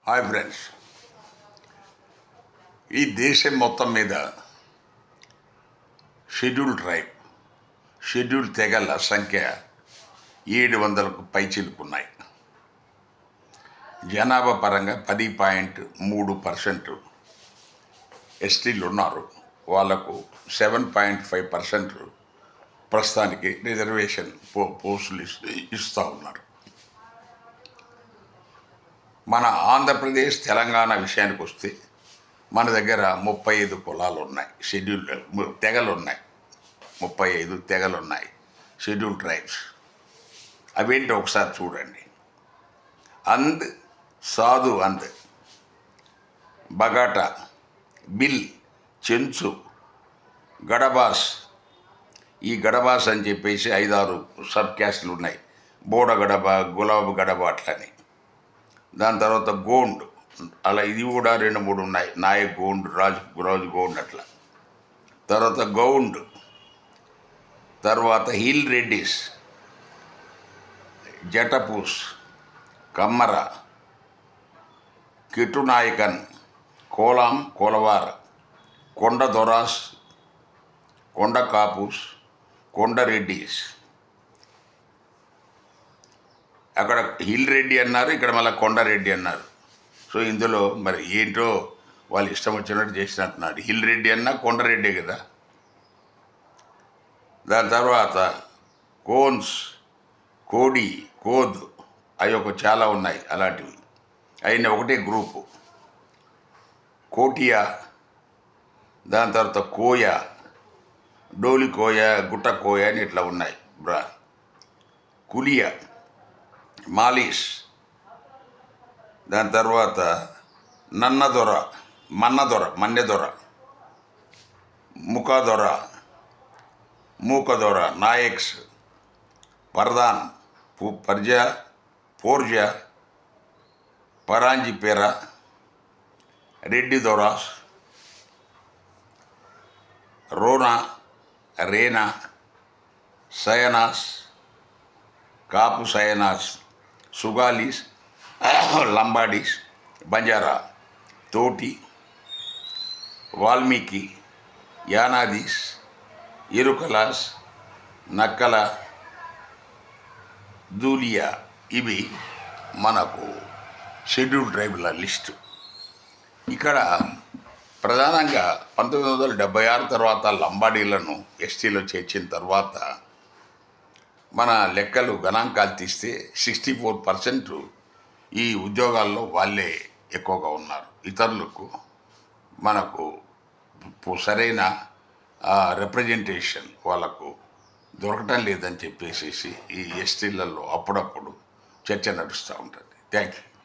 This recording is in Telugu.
హాయ్ ఫ్రెండ్స్, ఈ దేశం మొత్తం మీద షెడ్యూల్ తెగల సంఖ్య 700కు పైచిలుకున్నాయి. జనాభా పరంగా 10.3% ఎస్టీలు ఉన్నారు. వాళ్లకు 7.5% ప్రస్తుతానికి రిజర్వేషన్ పోస్టులు ఇస్తూ ఉన్నారు. మన ఆంధ్రప్రదేశ్ తెలంగాణ విషయానికి వస్తే మన దగ్గర 35 కులాలు ఉన్నాయి, తెగలు ఉన్నాయి. 35 తెగలు ఉన్నాయి, షెడ్యూల్ ట్రైబ్స్. అవేంటో ఒకసారి చూడండి. అంద్, సాధు అంద్, బగాటా, బిల్, చెంచు, గడబాస్. ఈ గడబాస్ అని చెప్పేసి 5-6 సబ్ క్యాస్ట్లు ఉన్నాయి. బోడ గడబ, గులాబ్ గడబ అట్లని. దాని తర్వాత గోండ్, అలా ఇది కూడా 2-3 ఉన్నాయి. నాయక్ గోండ్, రాజు గోండ్ అట్లా. తర్వాత గౌండ్, తర్వాత హిల్ రెడ్డిస్, జటపూస్, కమ్మర, కిటునాయకన్, కోలాం, కోలవార్, కొండ దొరాస్, కొండ కాపూస్, కొండ రెడ్డిస్. అక్కడ హిల్ రెడ్డి అన్నారు, ఇక్కడ మళ్ళీ కొండారెడ్డి అన్నారు. సో ఇందులో మరి ఏంటో వాళ్ళు ఇష్టం వచ్చినట్టు చేసినట్టున్నారు. హిల్ రెడ్డి అన్నా కొండారెడ్డి కదా. దాని తర్వాత కోన్స్, కోడి, కోద్, అవి చాలా ఉన్నాయి అలాంటివి. అయిన ఒకటే గ్రూపు. కోటియా, దాని తర్వాత కోయ, డోలి కోయ, గుట్ట కోయ అని ఇట్లా ఉన్నాయి. కులియా, మాలిష్, దాని తర్వాత నన్నదొర, మన్నెదొర, ముఖదొర, మూకదొర, నాయక్స్, పర్దాన్, పోర్జా, పరాంజిపేర, రెడ్డి దొరాస్, రోనా, రేనా, సయనాస్, కాపు సయనాస్, సుగాలీస్, లంబాడీస్, బంజారా, తోటి, వాల్మీకి, యానాదీస్, ఇరుకలాస్, నక్కల, దూలియా. ఇవి మనకు షెడ్యూల్ ట్రైబుల లిస్టు. ఇక్కడ ప్రధానంగా 1976 తర్వాత లంబాడీలను ఎస్టీలో చేర్చిన తర్వాత మన లెక్కలు గణాంకాలు తీస్తే 64% ఈ ఉద్యోగాల్లో వాళ్ళే ఎక్కువగా ఉన్నారు. ఇతరులకు మనకు సరైన రిప్రజెంటేషన్ వాళ్ళకు దొరకటం లేదని చెప్పేసి ఈ ఎస్టీలలో అప్పుడప్పుడు చర్చ నడుస్తూ ఉంటుంది. Thank you.